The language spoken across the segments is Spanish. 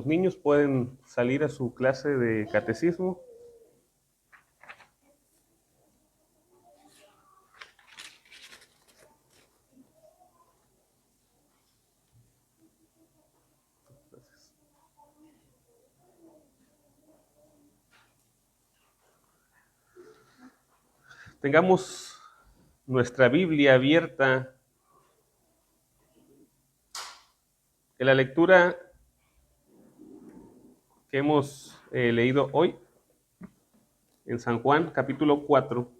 Los niños pueden salir a su clase de catecismo. Tengamos nuestra Biblia abierta en la lectura que hemos leído hoy en San Juan, capítulo 4.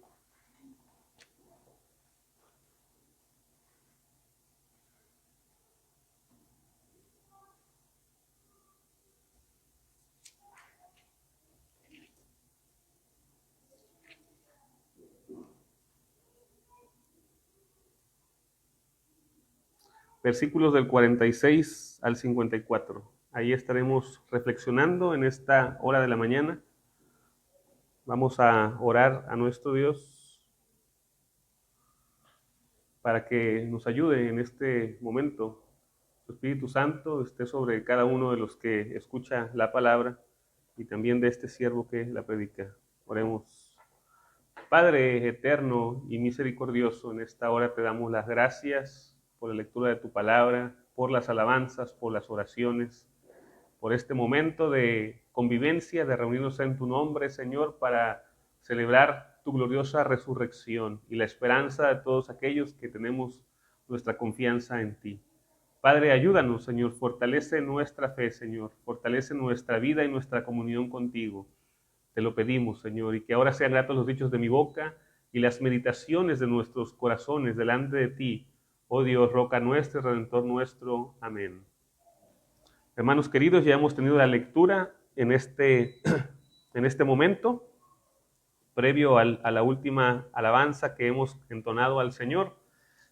Versículos del 46 al 54. Ahí estaremos reflexionando en esta hora de la mañana. Vamos a orar a nuestro Dios para que nos ayude en este momento. Su Espíritu Santo esté sobre cada uno de los que escucha la palabra y también de este siervo que la predica. Oremos. Padre eterno y misericordioso, en esta hora te damos las gracias por la lectura de tu palabra, por las alabanzas, por las oraciones, por este momento de convivencia, de reunirnos en tu nombre, Señor, para celebrar tu gloriosa resurrección y la esperanza de todos aquellos que tenemos nuestra confianza en ti. Padre, ayúdanos, Señor, fortalece nuestra fe, Señor, fortalece nuestra vida y nuestra comunión contigo. Te lo pedimos, Señor, y que ahora sean gratos los dichos de mi boca y las meditaciones de nuestros corazones delante de ti, oh Dios, roca nuestra y redentor nuestro. Amén. Hermanos queridos, ya hemos tenido la lectura en este momento, previo a la última alabanza que hemos entonado al Señor.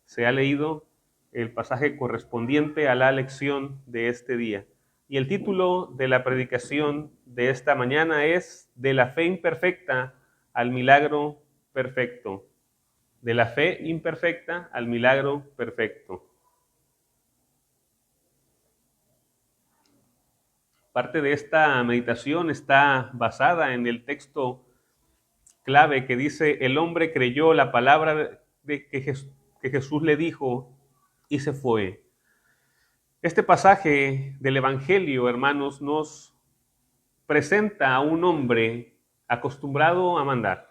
Se ha leído el pasaje correspondiente a la lección de este día. Y el título de la predicación de esta mañana es De la fe imperfecta al milagro perfecto. De la fe imperfecta al milagro perfecto. Parte de esta meditación está basada en el texto clave que dice: el hombre creyó la palabra que Jesús le dijo y se fue. Este pasaje del Evangelio, hermanos, nos presenta a un hombre acostumbrado a mandar,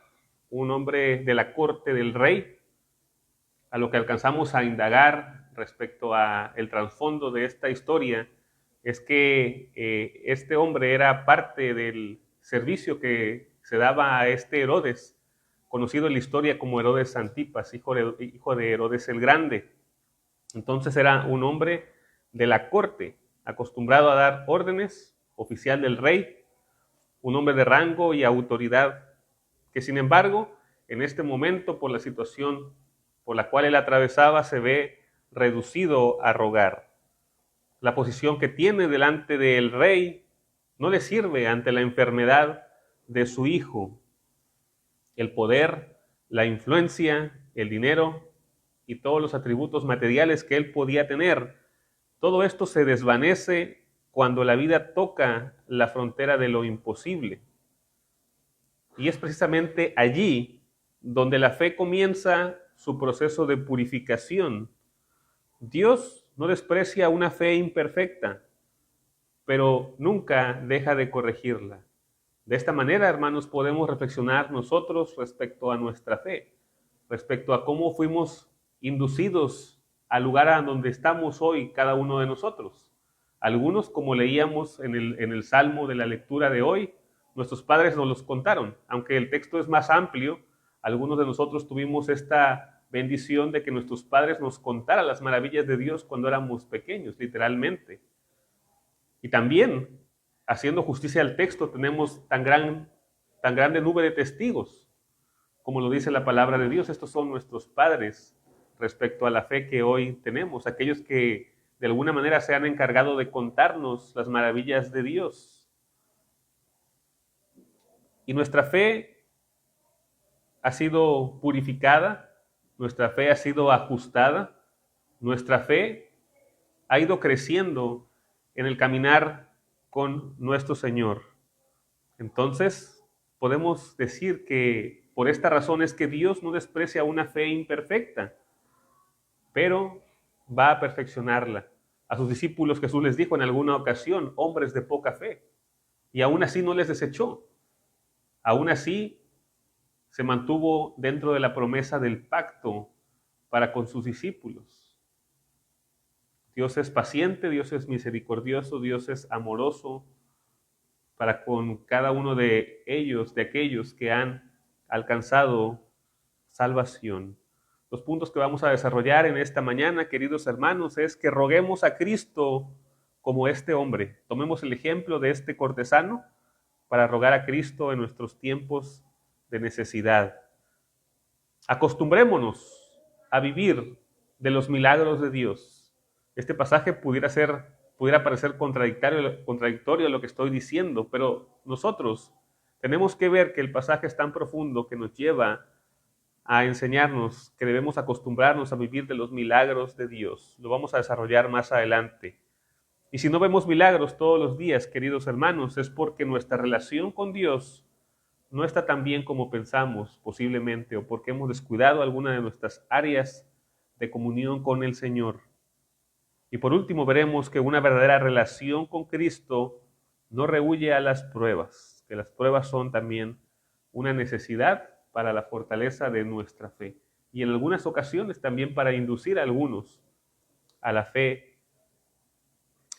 un hombre de la corte del rey. A lo que alcanzamos a indagar respecto a el trasfondo de esta historia es que este hombre era parte del servicio que se daba a este Herodes, conocido en la historia como Herodes Antipas, hijo de Herodes el Grande. Entonces era un hombre de la corte, acostumbrado a dar órdenes, oficial del rey, un hombre de rango y autoridad, que sin embargo, en este momento, por la situación por la cual él atravesaba, se ve reducido a rogar. La posición que tiene delante del rey no le sirve ante la enfermedad de su hijo. El poder, la influencia, el dinero y todos los atributos materiales que él podía tener, todo esto se desvanece cuando la vida toca la frontera de lo imposible. Y es precisamente allí donde la fe comienza su proceso de purificación. Dios no desprecia una fe imperfecta, pero nunca deja de corregirla. De esta manera, hermanos, podemos reflexionar nosotros respecto a nuestra fe, respecto a cómo fuimos inducidos al lugar a donde estamos hoy cada uno de nosotros. Algunos, como leíamos en el Salmo de la lectura de hoy, nuestros padres nos los contaron. Aunque el texto es más amplio, algunos de nosotros tuvimos esta bendición de que nuestros padres nos contaran las maravillas de Dios cuando éramos pequeños, literalmente. Y también, haciendo justicia al texto, tenemos tan grande nube de testigos, como lo dice la palabra de Dios. Estos son nuestros padres respecto a la fe que hoy tenemos, aquellos que de alguna manera se han encargado de contarnos las maravillas de Dios. Y nuestra fe ha sido purificada, nuestra fe ha sido ajustada, nuestra fe ha ido creciendo en el caminar con nuestro Señor. Entonces, podemos decir que por esta razón es que Dios no desprecia una fe imperfecta, pero va a perfeccionarla. A sus discípulos Jesús les dijo en alguna ocasión, hombres de poca fe, y aún así no les desechó. Aún así se mantuvo dentro de la promesa del pacto para con sus discípulos. Dios es paciente, Dios es misericordioso, Dios es amoroso para con cada uno de ellos, de aquellos que han alcanzado salvación. Los puntos que vamos a desarrollar en esta mañana, queridos hermanos, es que roguemos a Cristo como este hombre. Tomemos el ejemplo de este cortesano para rogar a Cristo en nuestros tiempos de necesidad. Acostumbrémonos a vivir de los milagros de Dios. Este pasaje pudiera parecer contradictorio a lo que estoy diciendo, pero nosotros tenemos que ver que el pasaje es tan profundo que nos lleva a enseñarnos que debemos acostumbrarnos a vivir de los milagros de Dios. Lo vamos a desarrollar más adelante. Y si no vemos milagros todos los días, queridos hermanos, es porque nuestra relación con Dios no está tan bien como pensamos posiblemente, o porque hemos descuidado alguna de nuestras áreas de comunión con el Señor. Y por último veremos que una verdadera relación con Cristo no rehúye a las pruebas, que las pruebas son también una necesidad para la fortaleza de nuestra fe, y en algunas ocasiones también para inducir a algunos a la fe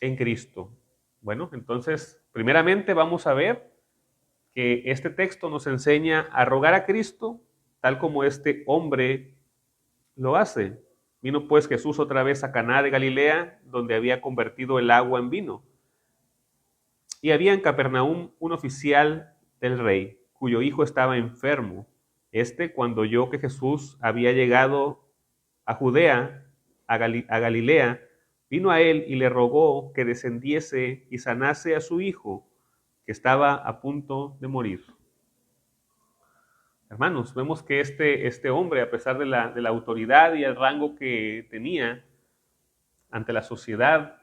en Cristo. Bueno, entonces, primeramente vamos a ver que este texto nos enseña a rogar a Cristo tal como este hombre lo hace. Vino pues Jesús otra vez a Caná de Galilea, donde había convertido el agua en vino. Y había en Capernaum un oficial del rey, cuyo hijo estaba enfermo. Cuando oyó que Jesús había llegado a Judea, a Galilea, vino a él y le rogó que descendiese y sanase a su hijo, que estaba a punto de morir. Hermanos, vemos que este hombre, a pesar de la autoridad y el rango que tenía ante la sociedad,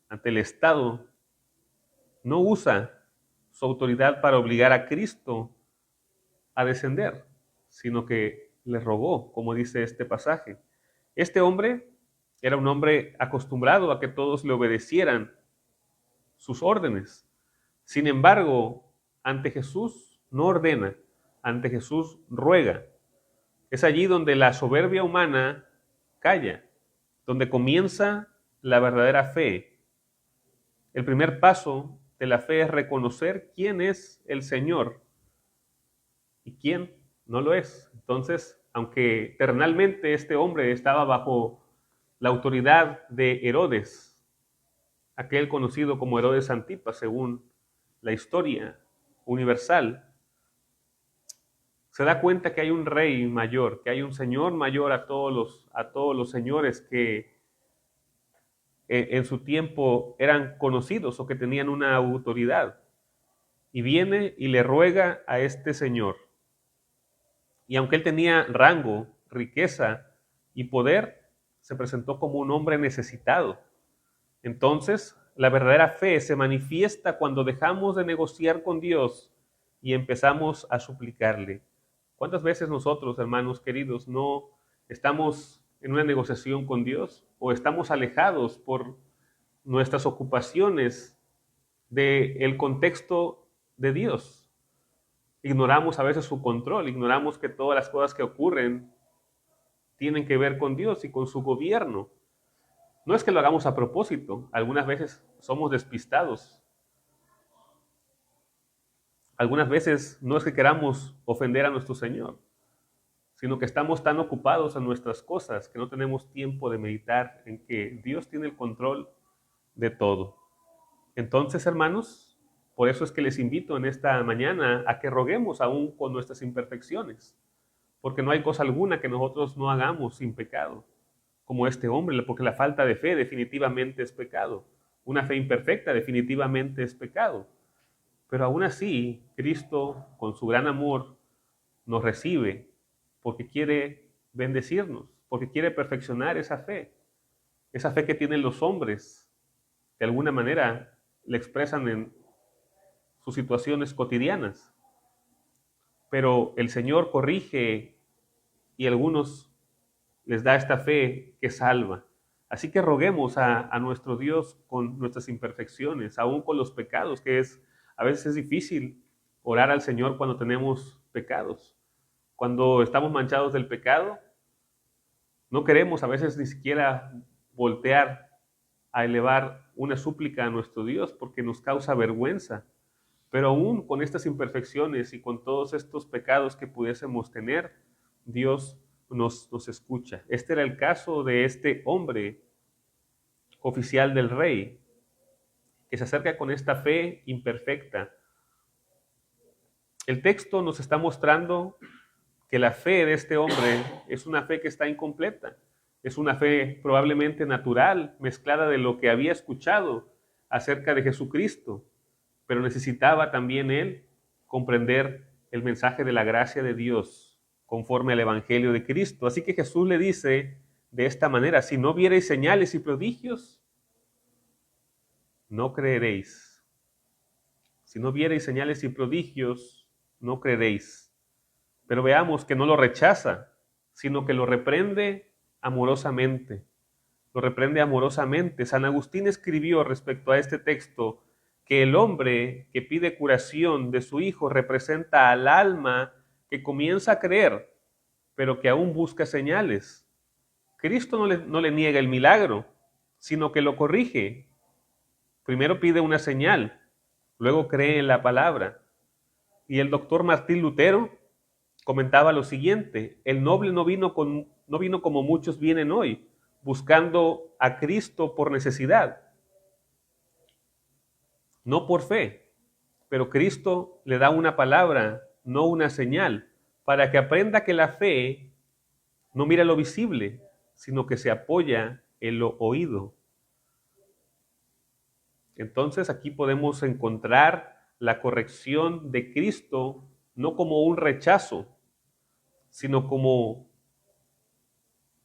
ante el Estado, no usa su autoridad para obligar a Cristo a descender, sino que le rogó, como dice este pasaje. Este hombre era un hombre acostumbrado a que todos le obedecieran sus órdenes. Sin embargo, ante Jesús no ordena, ante Jesús ruega. Es allí donde la soberbia humana calla, donde comienza la verdadera fe. El primer paso de la fe es reconocer quién es el Señor y quién no lo es. Entonces, aunque terrenalmente este hombre estaba bajo la autoridad de Herodes, aquel conocido como Herodes Antipas, según la historia universal, se da cuenta que hay un rey mayor, que hay un señor mayor a todos los señores que en su tiempo eran conocidos o que tenían una autoridad. Y viene y le ruega a este señor. Y aunque él tenía rango, riqueza y poder, se presentó como un hombre necesitado. Entonces, la verdadera fe se manifiesta cuando dejamos de negociar con Dios y empezamos a suplicarle. ¿Cuántas veces nosotros, hermanos queridos, no estamos en una negociación con Dios o estamos alejados por nuestras ocupaciones del contexto de Dios? Ignoramos a veces su control, ignoramos que todas las cosas que ocurren tienen que ver con Dios y con su gobierno. No es que lo hagamos a propósito, algunas veces somos despistados. Algunas veces no es que queramos ofender a nuestro Señor, sino que estamos tan ocupados en nuestras cosas que no tenemos tiempo de meditar en que Dios tiene el control de todo. Entonces, hermanos, por eso es que les invito en esta mañana a que roguemos aún con nuestras imperfecciones, porque no hay cosa alguna que nosotros no hagamos sin pecado, como este hombre, porque la falta de fe definitivamente es pecado. Una fe imperfecta definitivamente es pecado. Pero aún así, Cristo, con su gran amor, nos recibe porque quiere bendecirnos, porque quiere perfeccionar esa fe que tienen los hombres, de alguna manera le expresan en sus situaciones cotidianas. Pero el Señor corrige y a algunos les da esta fe que salva. Así que roguemos a nuestro Dios con nuestras imperfecciones, aún con los pecados, que a veces es difícil orar al Señor cuando tenemos pecados. Cuando estamos manchados del pecado, no queremos a veces ni siquiera voltear a elevar una súplica a nuestro Dios porque nos causa vergüenza. Pero aún con estas imperfecciones y con todos estos pecados que pudiésemos tener, Dios nos escucha. Este era el caso de este hombre oficial del rey, que se acerca con esta fe imperfecta. El texto nos está mostrando que la fe de este hombre es una fe que está incompleta. Es una fe probablemente natural, mezclada de lo que había escuchado acerca de Jesucristo, pero necesitaba también él comprender el mensaje de la gracia de Dios conforme al Evangelio de Cristo. Así que Jesús le dice de esta manera: si no viereis señales y prodigios, no creeréis. Si no viereis señales y prodigios, no creeréis. Pero veamos que no lo rechaza, sino que lo reprende amorosamente. Lo reprende amorosamente. San Agustín escribió respecto a este texto que el hombre que pide curación de su hijo representa al alma que comienza a creer, pero que aún busca señales. Cristo no le niega el milagro, sino que lo corrige. Primero pide una señal, luego cree en la palabra. Y el doctor Martín Lutero comentaba lo siguiente: el noble no vino como muchos vienen hoy, buscando a Cristo por necesidad, no por fe, pero Cristo le da una palabra, no una señal, para que aprenda que la fe no mira lo visible, sino que se apoya en lo oído. Entonces aquí podemos encontrar la corrección de Cristo no como un rechazo, sino como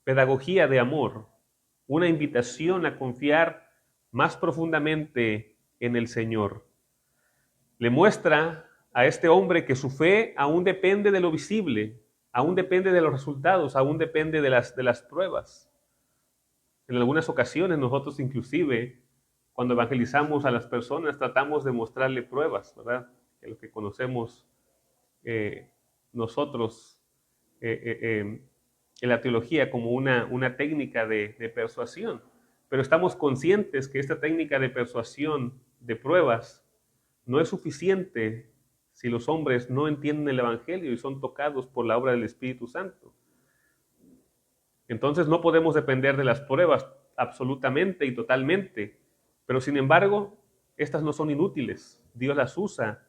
pedagogía de amor, una invitación a confiar más profundamente en el Señor. Le muestra a este hombre que su fe aún depende de lo visible, aún depende de los resultados, aún depende de las pruebas. En algunas ocasiones nosotros inclusive, cuando evangelizamos a las personas, tratamos de mostrarle pruebas, ¿verdad? Que lo que conocemos nosotros en la teología como una técnica de persuasión. Pero estamos conscientes que esta técnica de persuasión, de pruebas, no es suficiente si los hombres no entienden el Evangelio y son tocados por la obra del Espíritu Santo. Entonces no podemos depender de las pruebas absolutamente y totalmente, pero sin embargo, estas no son inútiles. Dios las usa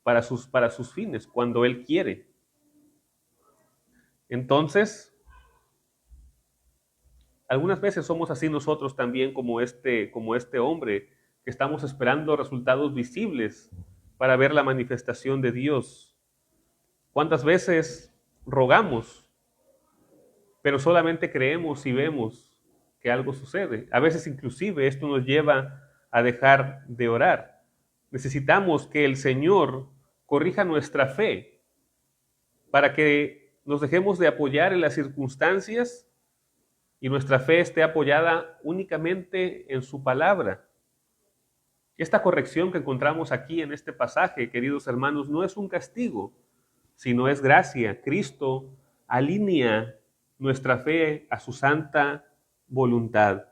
para sus fines, cuando Él quiere. Entonces, algunas veces somos así nosotros también como este hombre, que estamos esperando resultados visibles para ver la manifestación de Dios. ¿Cuántas veces rogamos, pero solamente creemos y vemos que algo sucede? A veces inclusive esto nos lleva a dejar de orar. Necesitamos que el Señor corrija nuestra fe para que nos dejemos de apoyar en las circunstancias y nuestra fe esté apoyada únicamente en su palabra. Esta corrección que encontramos aquí en este pasaje, queridos hermanos, no es un castigo, sino es gracia. Cristo alinea nuestra fe a su santa voluntad.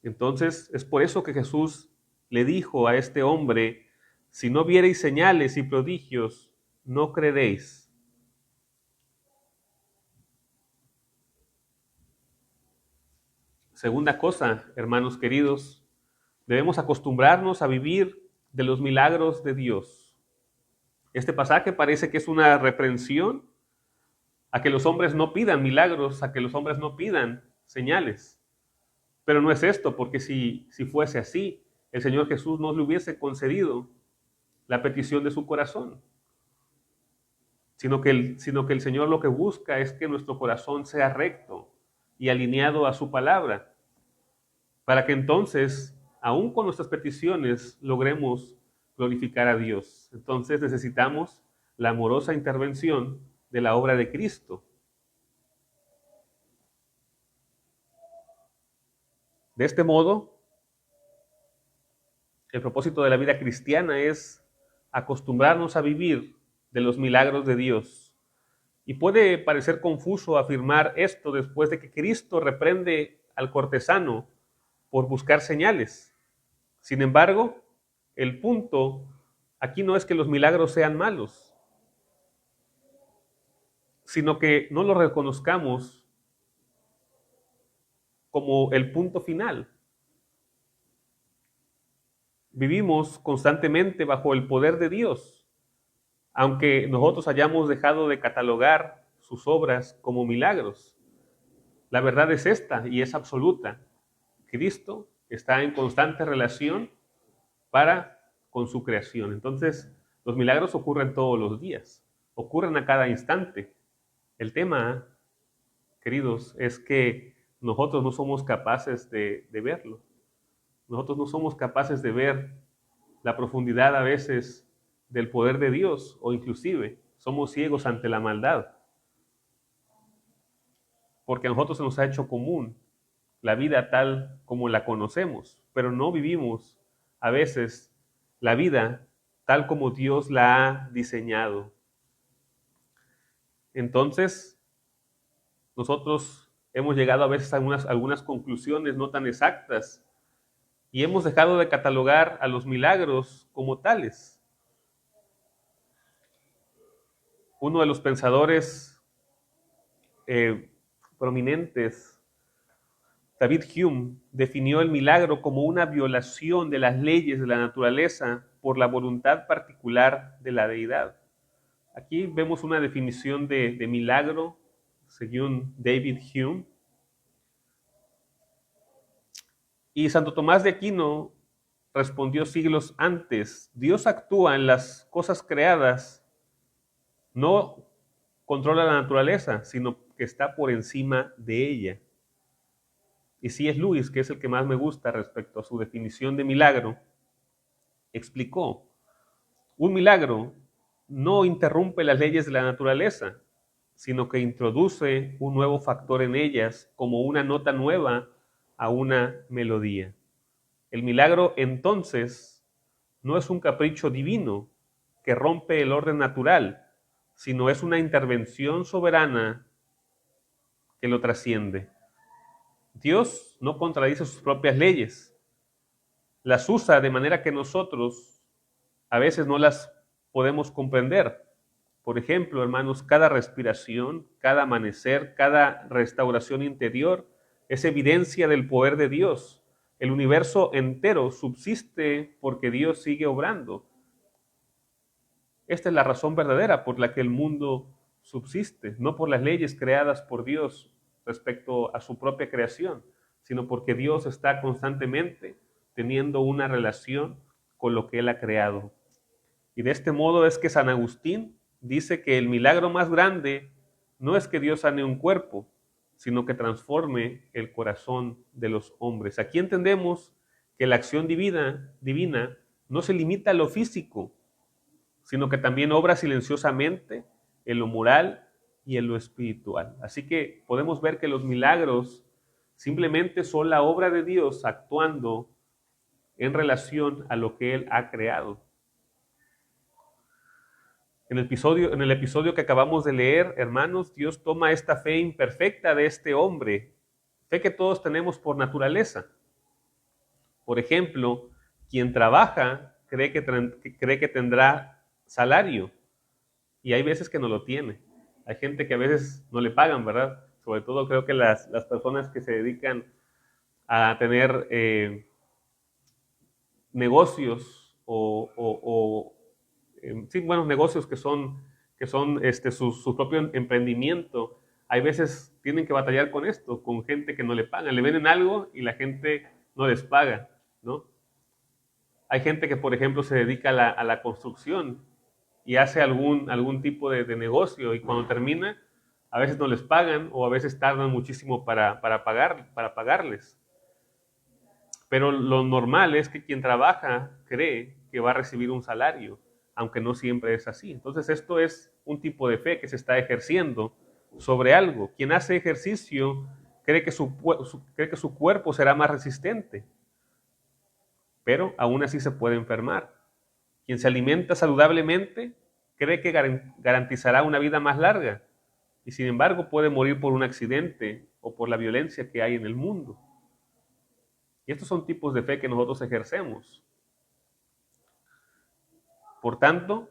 Entonces, es por eso que Jesús le dijo a este hombre: si no viereis señales y prodigios, no creeréis. Segunda cosa, hermanos queridos, debemos acostumbrarnos a vivir de los milagros de Dios. Este pasaje parece que es una reprensión a que los hombres no pidan milagros, a que los hombres no pidan señales. Pero no es esto, porque si fuese así, el Señor Jesús no le hubiese concedido la petición de su corazón, sino que el Señor lo que busca es que nuestro corazón sea recto y alineado a su palabra, para que entonces aún con nuestras peticiones, logremos glorificar a Dios. Entonces necesitamos la amorosa intervención de la obra de Cristo. De este modo, el propósito de la vida cristiana es acostumbrarnos a vivir de los milagros de Dios. Y puede parecer confuso afirmar esto después de que Cristo reprende al cortesano por buscar señales. Sin embargo, el punto aquí no es que los milagros sean malos, sino que no los reconozcamos como el punto final. Vivimos constantemente bajo el poder de Dios, aunque nosotros hayamos dejado de catalogar sus obras como milagros. La verdad es esta y es absoluta. Cristo está en constante relación con su creación. Entonces, los milagros ocurren todos los días, ocurren a cada instante. El tema, queridos, es que nosotros no somos capaces de verlo. Nosotros no somos capaces de ver la profundidad a veces del poder de Dios, o inclusive somos ciegos ante la maldad, porque a nosotros se nos ha hecho común la vida tal como la conocemos, pero no vivimos a veces la vida tal como Dios la ha diseñado. Entonces, nosotros hemos llegado a veces a algunas conclusiones no tan exactas y hemos dejado de catalogar a los milagros como tales. Uno de los pensadores prominentes, David Hume, definió el milagro como una violación de las leyes de la naturaleza por la voluntad particular de la deidad. Aquí vemos una definición de milagro según David Hume. Y Santo Tomás de Aquino respondió siglos antes: Dios actúa en las cosas creadas, no controla la naturaleza, sino que está por encima de ella. Y C.S. Lewis, que es el que más me gusta respecto a su definición de milagro, explicó: un milagro no interrumpe las leyes de la naturaleza, sino que introduce un nuevo factor en ellas, como una nota nueva a una melodía. El milagro, entonces, no es un capricho divino que rompe el orden natural, sino es una intervención soberana que lo trasciende. Dios no contradice sus propias leyes, las usa de manera que nosotros a veces no las podemos comprender. Por ejemplo, hermanos, cada respiración, cada amanecer, cada restauración interior es evidencia del poder de Dios. El universo entero subsiste porque Dios sigue obrando. Esta es la razón verdadera por la que el mundo subsiste, no por las leyes creadas por Dios respecto a su propia creación, sino porque Dios está constantemente teniendo una relación con lo que Él ha creado. Y de este modo es que San Agustín dice que el milagro más grande no es que Dios sane un cuerpo, sino que transforme el corazón de los hombres. Aquí entendemos que la acción divina no se limita a lo físico, sino que también obra silenciosamente en lo moral y en lo espiritual. Así que podemos ver que los milagros simplemente son la obra de Dios actuando en relación a lo que Él ha creado. En el episodio que acabamos de leer, hermanos, Dios toma esta fe imperfecta de este hombre, fe que todos tenemos por naturaleza. Por ejemplo, quien trabaja cree que tendrá salario, y hay veces que no lo tiene. Hay gente que a veces no le pagan, ¿verdad? Sobre todo creo que las personas que se dedican a tener negocios negocios que son su propio emprendimiento, hay veces tienen que batallar con esto, con gente que no le pagan. Le venden algo y la gente no les paga, ¿no? Hay gente que, por ejemplo, se dedica a la construcción y hace algún tipo de negocio, y cuando termina, a veces no les pagan o a veces tardan muchísimo para pagarles. Pero lo normal es que quien trabaja cree que va a recibir un salario, aunque no siempre es así. Entonces esto es un tipo de fe que se está ejerciendo sobre algo. Quien hace ejercicio cree que cree que su cuerpo será más resistente, pero aún así se puede enfermar. Quien se alimenta saludablemente cree que garantizará una vida más larga y sin embargo puede morir por un accidente o por la violencia que hay en el mundo. Y estos son tipos de fe que nosotros ejercemos. Por tanto,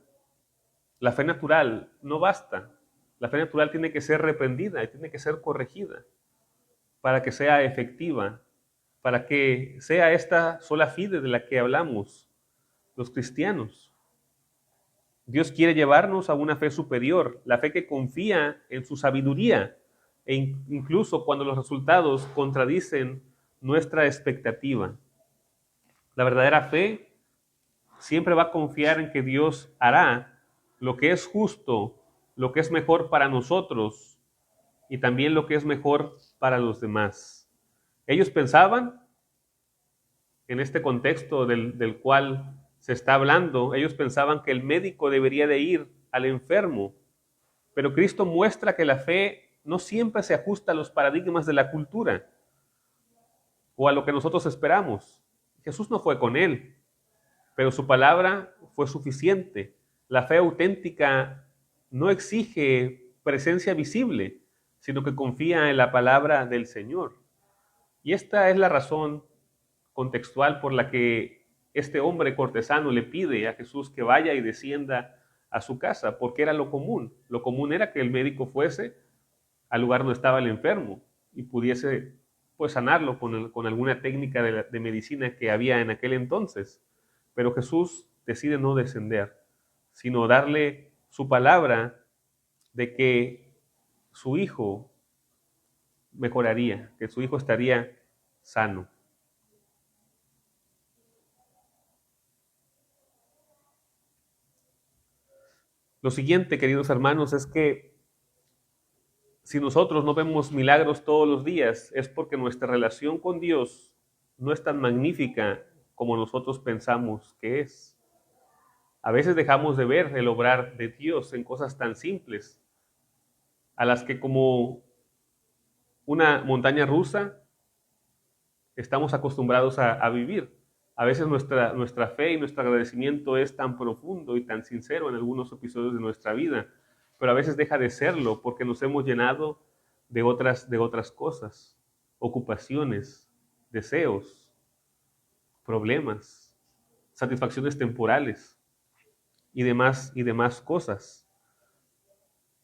la fe natural no basta. La fe natural tiene que ser reprendida y tiene que ser corregida para que sea efectiva, para que sea esta sola fide de la que hablamos los cristianos. Dios quiere llevarnos a una fe superior, la fe que confía en su sabiduría e incluso cuando los resultados contradicen nuestra expectativa. La verdadera fe siempre va a confiar en que Dios hará lo que es justo, lo que es mejor para nosotros y también lo que es mejor para los demás. Ellos pensaban, en este contexto del cual se está hablando, ellos pensaban que el médico debería de ir al enfermo, pero Cristo muestra que la fe no siempre se ajusta a los paradigmas de la cultura o a lo que nosotros esperamos. Jesús no fue con él, pero su palabra fue suficiente. La fe auténtica no exige presencia visible, sino que confía en la palabra del Señor. Y esta es la razón contextual por la que este hombre cortesano le pide a Jesús que vaya y descienda a su casa, porque era lo común. Lo común era que el médico fuese al lugar donde estaba el enfermo y pudiese pues sanarlo con alguna técnica de medicina que había en aquel entonces. Pero Jesús decide no descender, sino darle su palabra de que su hijo mejoraría, que su hijo estaría sano. Lo siguiente, queridos hermanos, es que si nosotros no vemos milagros todos los días, es porque nuestra relación con Dios no es tan magnífica como nosotros pensamos que es. A veces dejamos de ver el obrar de Dios en cosas tan simples, a las que como una montaña rusa estamos acostumbrados a vivir. A veces nuestra fe y nuestro agradecimiento es tan profundo y tan sincero en algunos episodios de nuestra vida, pero a veces deja de serlo porque nos hemos llenado de otras cosas, ocupaciones, deseos, problemas, satisfacciones temporales y demás cosas.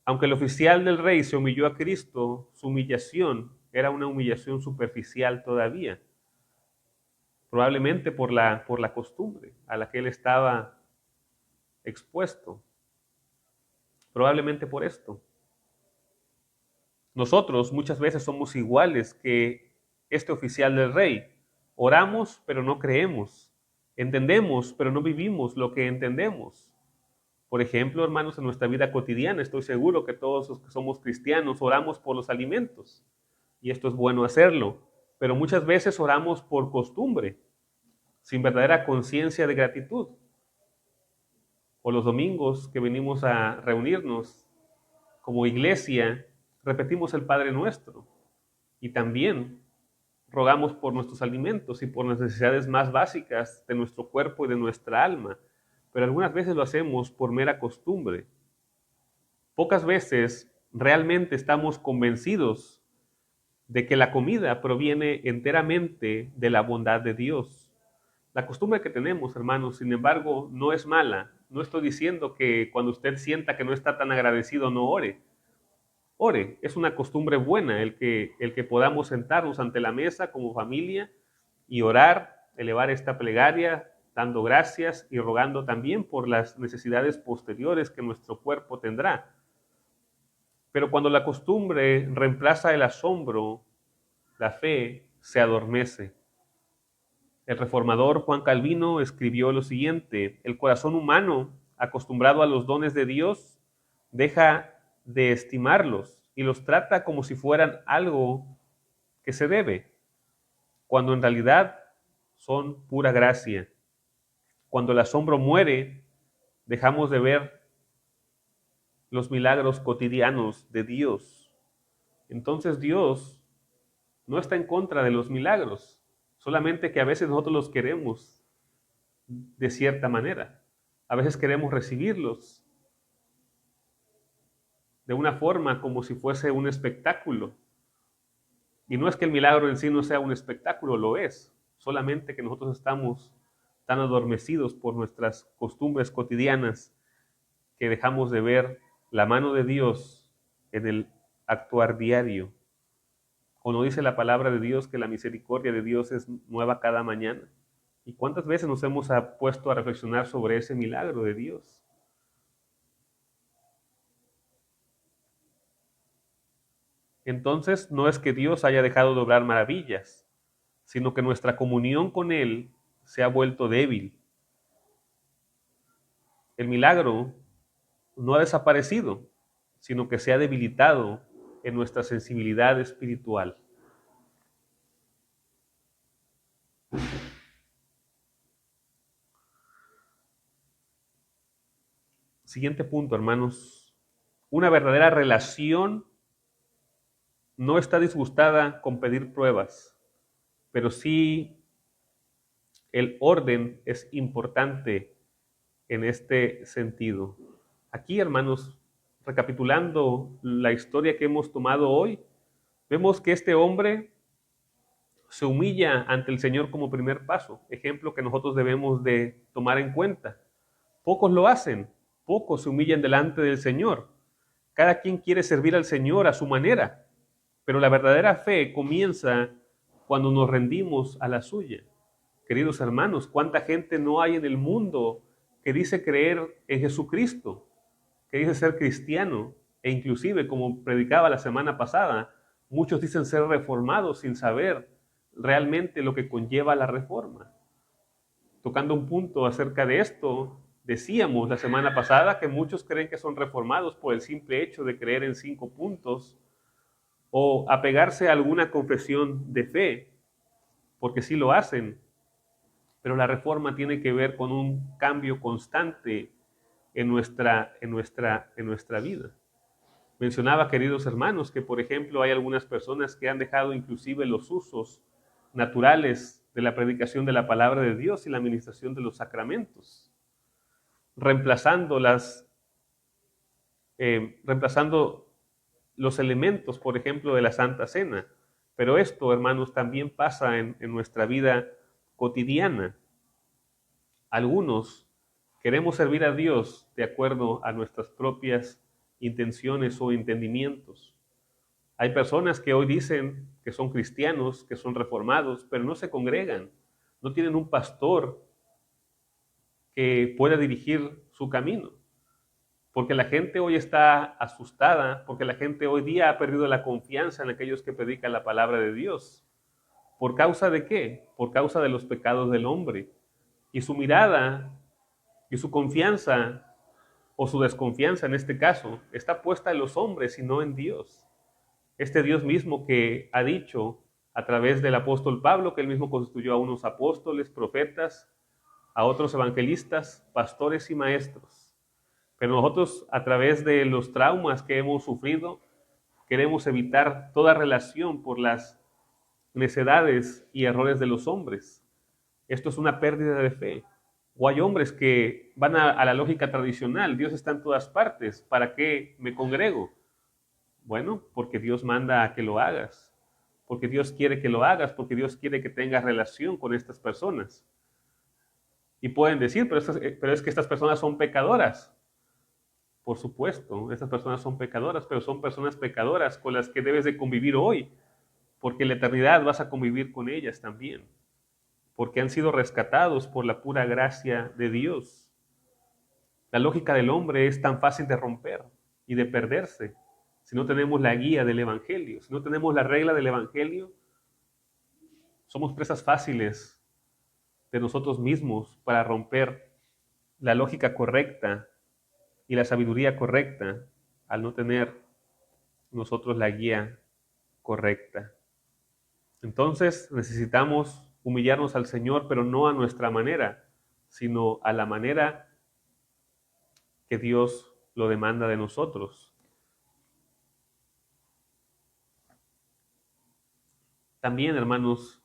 Aunque el oficial del rey se humilló a Cristo, su humillación era una humillación superficial todavía, probablemente por la costumbre a la que él estaba expuesto, probablemente por esto. Nosotros muchas veces somos iguales que este oficial del rey. Oramos, pero no creemos. Entendemos, pero no vivimos lo que entendemos. Por ejemplo, hermanos, en nuestra vida cotidiana, estoy seguro que todos los que somos cristianos oramos por los alimentos. Y esto es bueno hacerlo. Pero muchas veces oramos por costumbre, sin verdadera conciencia de gratitud. O los domingos que venimos a reunirnos como iglesia, repetimos el Padre Nuestro. Y también rogamos por nuestros alimentos y por las necesidades más básicas de nuestro cuerpo y de nuestra alma. Pero algunas veces lo hacemos por mera costumbre. Pocas veces realmente estamos convencidos de que la comida proviene enteramente de la bondad de Dios. La costumbre que tenemos, hermanos, sin embargo, no es mala. No estoy diciendo que cuando usted sienta que no está tan agradecido, no ore. Ore, es una costumbre buena el que podamos sentarnos ante la mesa como familia y orar, elevar esta plegaria, dando gracias y rogando también por las necesidades posteriores que nuestro cuerpo tendrá. Pero cuando la costumbre reemplaza el asombro, la fe se adormece. El reformador Juan Calvino escribió lo siguiente: el corazón humano, acostumbrado a los dones de Dios, deja de estimarlos y los trata como si fueran algo que se debe, cuando en realidad son pura gracia. Cuando el asombro muere, dejamos de ver los milagros cotidianos de Dios. Entonces Dios no está en contra de los milagros, solamente que a veces nosotros los queremos de cierta manera. A veces queremos recibirlos de una forma como si fuese un espectáculo. Y no es que el milagro en sí no sea un espectáculo, lo es. Solamente que nosotros estamos tan adormecidos por nuestras costumbres cotidianas que dejamos de ver la mano de Dios en el actuar diario. O no dice la palabra de Dios que la misericordia de Dios es nueva cada mañana. ¿Y cuántas veces nos hemos puesto a reflexionar sobre ese milagro de Dios? Entonces, no es que Dios haya dejado de obrar maravillas, sino que nuestra comunión con Él se ha vuelto débil. El milagro no ha desaparecido, sino que se ha debilitado en nuestra sensibilidad espiritual. Siguiente punto, hermanos. Una verdadera relación no está disgustada con pedir pruebas, pero sí el orden es importante en este sentido. Aquí, hermanos, recapitulando la historia que hemos tomado hoy, vemos que este hombre se humilla ante el Señor como primer paso, ejemplo que nosotros debemos de tomar en cuenta. Pocos lo hacen, pocos se humillan delante del Señor. Cada quien quiere servir al Señor a su manera, pero la verdadera fe comienza cuando nos rendimos a la suya. Queridos hermanos, ¿cuánta gente no hay en el mundo que dice creer en Jesucristo, que dice ser cristiano, e inclusive, como predicaba la semana pasada, muchos dicen ser reformados sin saber realmente lo que conlleva la reforma? Tocando un punto acerca de esto, decíamos la semana pasada que muchos creen que son reformados por el simple hecho de creer en 5 puntos o apegarse a alguna confesión de fe, porque sí lo hacen, pero la reforma tiene que ver con un cambio constante en nuestra vida. Mencionaba, queridos hermanos, que por ejemplo hay algunas personas que han dejado inclusive los usos naturales de la predicación de la palabra de Dios y la administración de los sacramentos, reemplazando los elementos, por ejemplo, de la Santa Cena. Pero esto, hermanos, también pasa en nuestra vida cotidiana. Algunos queremos servir a Dios de acuerdo a nuestras propias intenciones o entendimientos. Hay personas que hoy dicen que son cristianos, que son reformados, pero no se congregan, no tienen un pastor que pueda dirigir su camino. Porque la gente hoy está asustada, porque la gente hoy día ha perdido la confianza en aquellos que predican la palabra de Dios. ¿Por causa de qué? Por causa de los pecados del hombre. Y su mirada y su confianza, o su desconfianza en este caso, está puesta en los hombres y no en Dios. Este Dios mismo que ha dicho a través del apóstol Pablo que él mismo constituyó a unos apóstoles, profetas, a otros evangelistas, pastores y maestros. Pero nosotros, a través de los traumas que hemos sufrido, queremos evitar toda relación por las necedades y errores de los hombres. Esto es una pérdida de fe. O hay hombres que van a la lógica tradicional. Dios está en todas partes. ¿Para qué me congrego? Bueno, porque Dios manda a que lo hagas. Porque Dios quiere que lo hagas. Porque Dios quiere que tengas relación con estas personas. Y pueden decir, pero es que estas personas son pecadoras. Por supuesto, estas personas son pecadoras, pero son personas pecadoras con las que debes de convivir hoy. Porque en la eternidad vas a convivir con ellas también. Porque han sido rescatados por la pura gracia de Dios. La lógica del hombre es tan fácil de romper y de perderse si no tenemos la guía del Evangelio, si no tenemos la regla del Evangelio. Somos presas fáciles de nosotros mismos para romper la lógica correcta y la sabiduría correcta al no tener nosotros la guía correcta. Entonces necesitamos humillarnos al Señor, pero no a nuestra manera, sino a la manera que Dios lo demanda de nosotros. También, hermanos,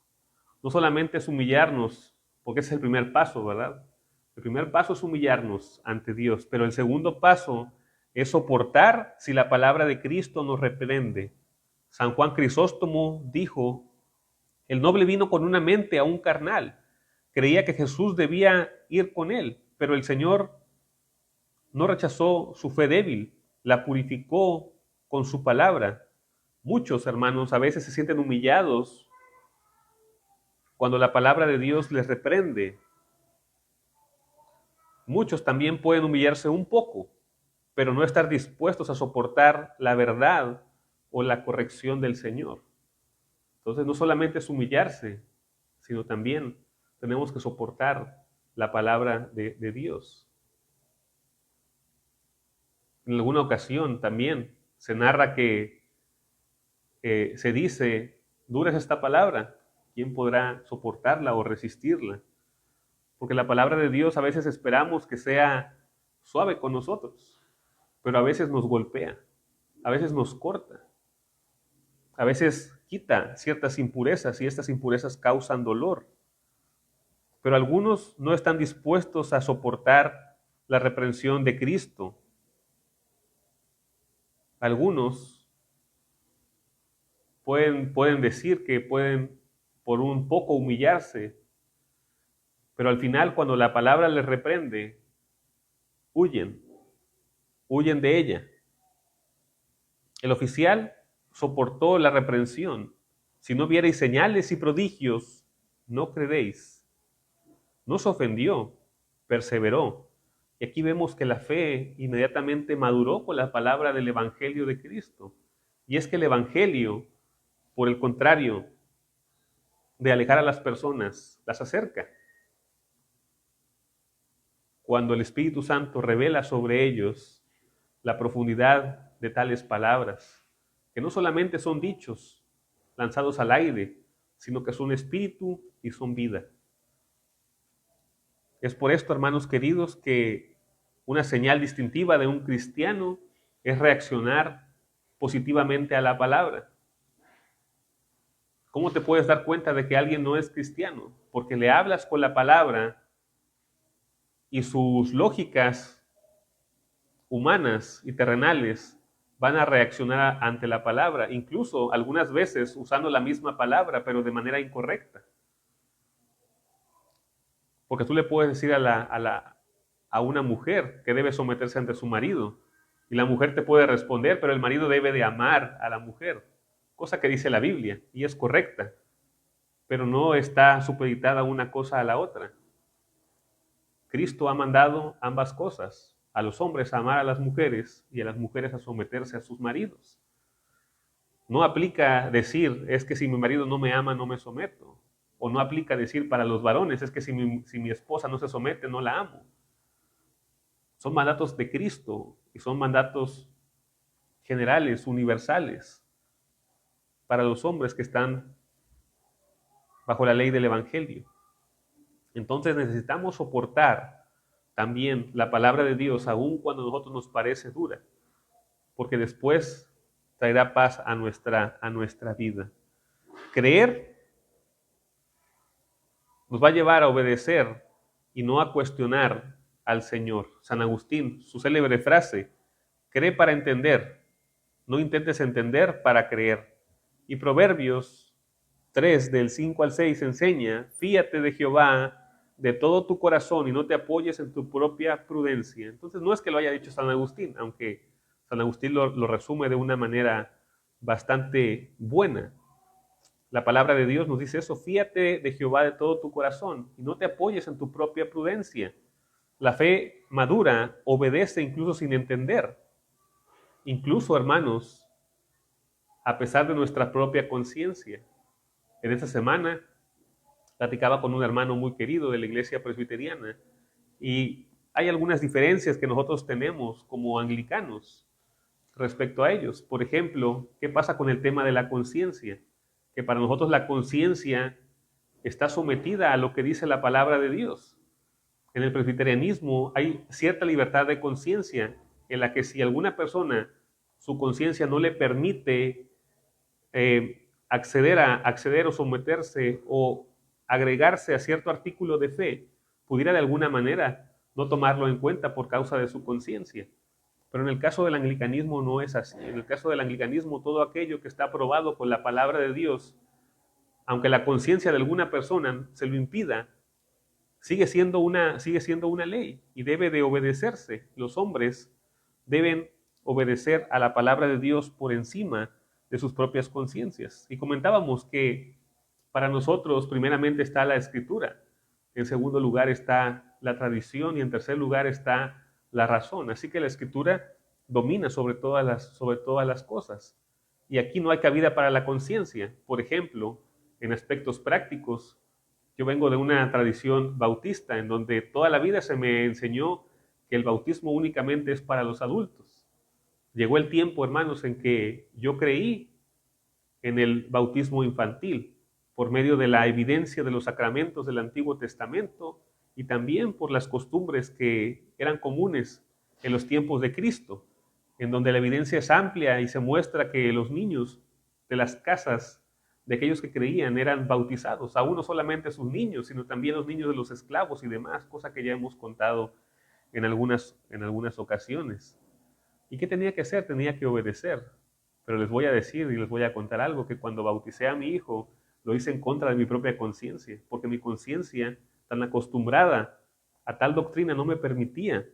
no solamente es humillarnos, porque ese es el primer paso, ¿verdad? El primer paso es humillarnos ante Dios, pero el segundo paso es soportar si la palabra de Cristo nos reprende. San Juan Crisóstomo dijo: el noble vino con una mente aún carnal. Creía que Jesús debía ir con él, pero el Señor no rechazó su fe débil, la purificó con su palabra. Muchos hermanos a veces se sienten humillados cuando la palabra de Dios les reprende. Muchos también pueden humillarse un poco, pero no estar dispuestos a soportar la verdad o la corrección del Señor. Entonces no solamente es humillarse, sino también tenemos que soportar la palabra de Dios. En alguna ocasión también se narra que se dice: dura es esta palabra, ¿quién podrá soportarla o resistirla? Porque la palabra de Dios a veces esperamos que sea suave con nosotros, pero a veces nos golpea, a veces nos corta, a veces quita ciertas impurezas y estas impurezas causan dolor. Pero algunos no están dispuestos a soportar la reprensión de Cristo. Algunos pueden decir que pueden por un poco humillarse, pero al final, cuando la palabra les reprende, huyen de ella. El oficial soportó la reprensión. Si no viereis señales y prodigios, no creeréis. No se ofendió, perseveró. Y aquí vemos que la fe inmediatamente maduró con la palabra del Evangelio de Cristo. Y es que el Evangelio, por el contrario de alejar a las personas, las acerca. Cuando el Espíritu Santo revela sobre ellos la profundidad de tales palabras, que no solamente son dichos lanzados al aire, sino que son espíritu y son vida. Es por esto, hermanos queridos, que una señal distintiva de un cristiano es reaccionar positivamente a la palabra. ¿Cómo te puedes dar cuenta de que alguien no es cristiano? Porque le hablas con la palabra y sus lógicas humanas y terrenales van a reaccionar ante la palabra, incluso algunas veces usando la misma palabra, pero de manera incorrecta. Porque tú le puedes decir a una mujer que debe someterse ante su marido, y la mujer te puede responder: pero el marido debe de amar a la mujer, cosa que dice la Biblia, y es correcta, pero no está supeditada una cosa a la otra. Cristo ha mandado ambas cosas: a los hombres a amar a las mujeres y a las mujeres a someterse a sus maridos. No aplica decir: es que si mi marido no me ama, no me someto. O no aplica decir para los varones: es que si mi esposa no se somete, no la amo. Son mandatos de Cristo y son mandatos generales, universales, para los hombres que están bajo la ley del Evangelio. Entonces necesitamos soportar también la palabra de Dios, aun cuando a nosotros nos parece dura, porque después traerá paz a nuestra vida. Creer nos va a llevar a obedecer y no a cuestionar al Señor. San Agustín, su célebre frase: cree para entender, no intentes entender para creer. Y Proverbios 3, del 5 al 6 enseña: fíate de Jehová de todo tu corazón y no te apoyes en tu propia prudencia. Entonces no es que lo haya dicho San Agustín, aunque San Agustín lo resume de una manera bastante buena. La palabra de Dios nos dice eso: fíate de Jehová de todo tu corazón y no te apoyes en tu propia prudencia. La fe madura obedece incluso sin entender. Incluso, hermanos, a pesar de nuestra propia conciencia. En esta semana platicaba con un hermano muy querido de la iglesia presbiteriana y hay algunas diferencias que nosotros tenemos como anglicanos respecto a ellos. Por ejemplo, ¿qué pasa con el tema de la conciencia? Que para nosotros la conciencia está sometida a lo que dice la palabra de Dios. En el presbiterianismo hay cierta libertad de conciencia en la que si alguna persona, su conciencia no le permite acceder o someterse o agregarse a cierto artículo de fe, pudiera de alguna manera no tomarlo en cuenta por causa de su conciencia. Pero en el caso del anglicanismo no es así. En el caso del anglicanismo, todo aquello que está aprobado con la palabra de Dios, aunque la conciencia de alguna persona se lo impida, sigue siendo una ley y debe de obedecerse. Los hombres deben obedecer a la palabra de Dios por encima de sus propias conciencias. Y comentábamos que para nosotros primeramente está la Escritura, en segundo lugar está la tradición y en tercer lugar está la razón. Así que la Escritura domina sobre todas las cosas. Y aquí no hay cabida para la conciencia. Por ejemplo, en aspectos prácticos, yo vengo de una tradición bautista en donde toda la vida se me enseñó que el bautismo únicamente es para los adultos. Llegó el tiempo, hermanos, en que yo creí en el bautismo infantil por medio de la evidencia de los sacramentos del Antiguo Testamento y también por las costumbres que eran comunes en los tiempos de Cristo, en donde la evidencia es amplia y se muestra que los niños de las casas de aquellos que creían eran bautizados, aún no solamente sus niños, sino también los niños de los esclavos y demás, cosa que ya hemos contado en algunas ocasiones. ¿Y qué tenía que hacer? Tenía que obedecer. Pero les voy a decir y les voy a contar algo, que cuando bauticé a mi hijo, lo hice en contra de mi propia conciencia, porque mi conciencia, tan acostumbrada a tal doctrina, no me permitía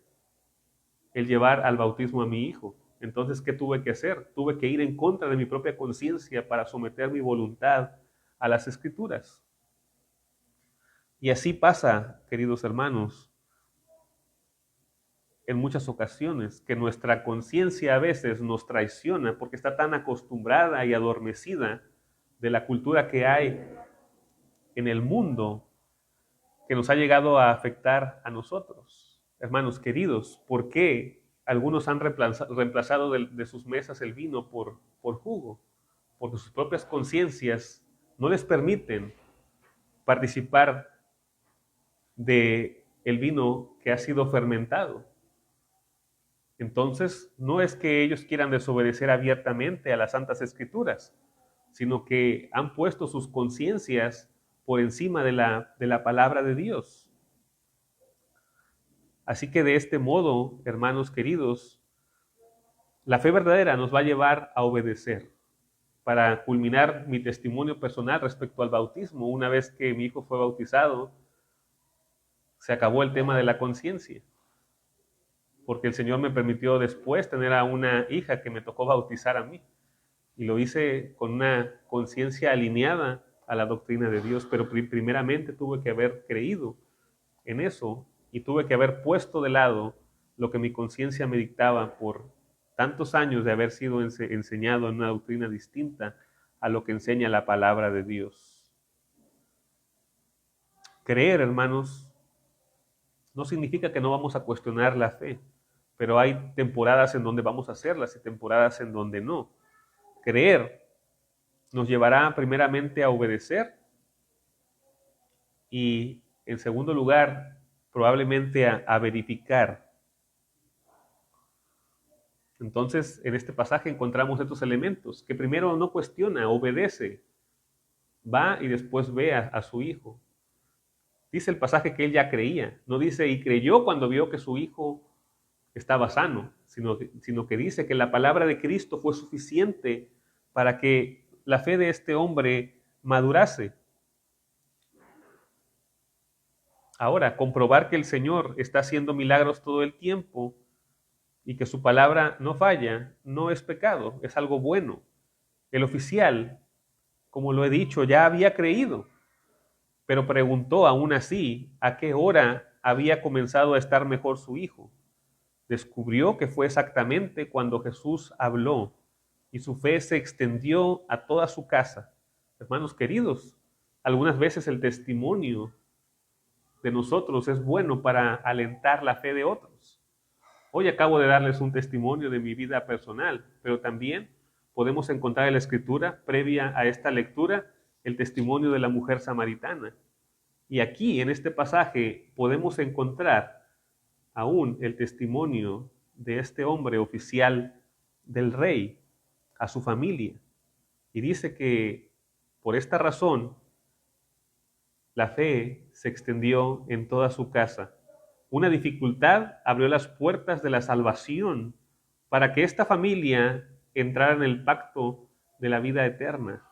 el llevar al bautismo a mi hijo. Entonces, ¿qué tuve que hacer? Tuve que ir en contra de mi propia conciencia para someter mi voluntad a las Escrituras. Y así pasa, queridos hermanos, en muchas ocasiones, que nuestra conciencia a veces nos traiciona porque está tan acostumbrada y adormecida de la cultura que hay en el mundo que nos ha llegado a afectar a nosotros. Hermanos queridos, ¿por qué algunos han reemplazado de sus mesas el vino por jugo? Porque sus propias conciencias no les permiten participar de el vino que ha sido fermentado. Entonces, no es que ellos quieran desobedecer abiertamente a las Santas Escrituras, sino que han puesto sus conciencias por encima de la palabra de Dios. Así que de este modo, hermanos queridos, la fe verdadera nos va a llevar a obedecer. Para culminar mi testimonio personal respecto al bautismo, una vez que mi hijo fue bautizado, se acabó el tema de la conciencia, porque el Señor me permitió después tener a una hija que me tocó bautizar a mí. Y lo hice con una conciencia alineada a la doctrina de Dios, pero primeramente tuve que haber creído en eso y tuve que haber puesto de lado lo que mi conciencia me dictaba por tantos años de haber sido enseñado en una doctrina distinta a lo que enseña la palabra de Dios. Creer, hermanos, no significa que no vamos a cuestionar la fe, pero hay temporadas en donde vamos a hacerlas y temporadas en donde no. Creer nos llevará primeramente a obedecer y, en segundo lugar, probablemente a verificar. Entonces, en este pasaje encontramos estos elementos, que primero no cuestiona, obedece, va y después ve a su hijo. Dice el pasaje que él ya creía, no dice y creyó cuando vio que su hijo estaba sano, sino que dice que la palabra de Cristo fue suficiente para que la fe de este hombre madurase. Ahora, comprobar que el Señor está haciendo milagros todo el tiempo y que su palabra no falla, no es pecado, es algo bueno. El oficial, como lo he dicho, ya había creído, pero preguntó aún así a qué hora había comenzado a estar mejor su hijo. Descubrió que fue exactamente cuando Jesús habló y su fe se extendió a toda su casa. Hermanos queridos, algunas veces el testimonio de nosotros es bueno para alentar la fe de otros. Hoy acabo de darles un testimonio de mi vida personal, pero también podemos encontrar en la Escritura, previa a esta lectura, el testimonio de la mujer samaritana. Y aquí, en este pasaje, podemos encontrar aún el testimonio de este hombre oficial del rey a su familia. Y dice que por esta razón la fe se extendió en toda su casa. Una dificultad abrió las puertas de la salvación para que esta familia entrara en el pacto de la vida eterna.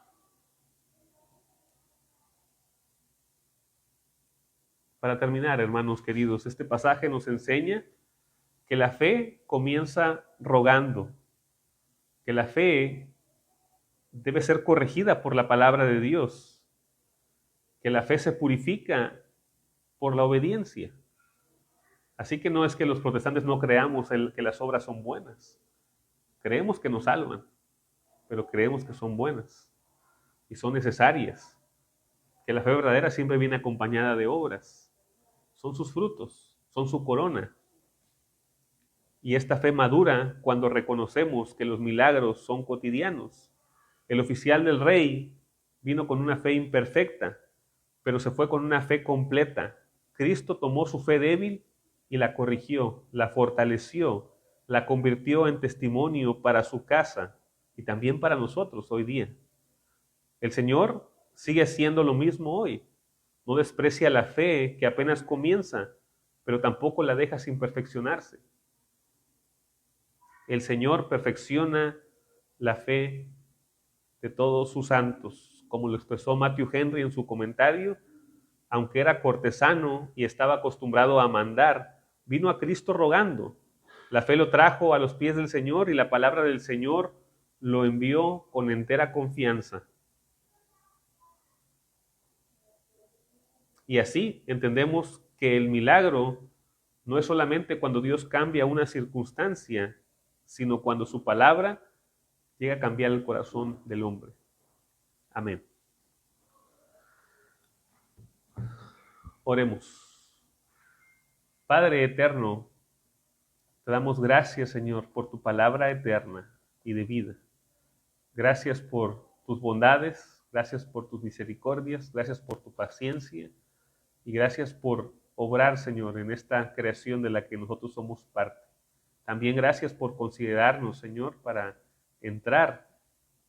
Para terminar, hermanos queridos, este pasaje nos enseña que la fe comienza rogando, que la fe debe ser corregida por la palabra de Dios, que la fe se purifica por la obediencia. Así que no es que los protestantes no creamos que las obras son buenas. Creemos que nos salvan, pero creemos que son buenas y son necesarias. Que la fe verdadera siempre viene acompañada de obras. Son sus frutos, son su corona. Y esta fe madura cuando reconocemos que los milagros son cotidianos. El oficial del rey vino con una fe imperfecta, pero se fue con una fe completa. Cristo tomó su fe débil y la corrigió, la fortaleció, la convirtió en testimonio para su casa y también para nosotros hoy día. El Señor sigue siendo lo mismo hoy. No desprecia la fe que apenas comienza, pero tampoco la deja sin perfeccionarse. El Señor perfecciona la fe de todos sus santos, como lo expresó Matthew Henry en su comentario. Aunque era cortesano y estaba acostumbrado a mandar, vino a Cristo rogando. La fe lo trajo a los pies del Señor y la palabra del Señor lo envió con entera confianza. Y así entendemos que el milagro no es solamente cuando Dios cambia una circunstancia, sino cuando su palabra llega a cambiar el corazón del hombre. Amén. Oremos. Padre eterno, te damos gracias, Señor, por tu palabra eterna y de vida. Gracias por tus bondades, gracias por tus misericordias, gracias por tu paciencia y gracias por obrar, Señor, en esta creación de la que nosotros somos parte. También gracias por considerarnos, Señor, para entrar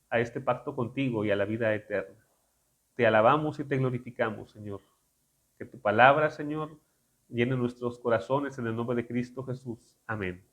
a este pacto contigo y a la vida eterna. Te alabamos y te glorificamos, Señor. Que tu palabra, Señor, llene nuestros corazones en el nombre de Cristo Jesús. Amén.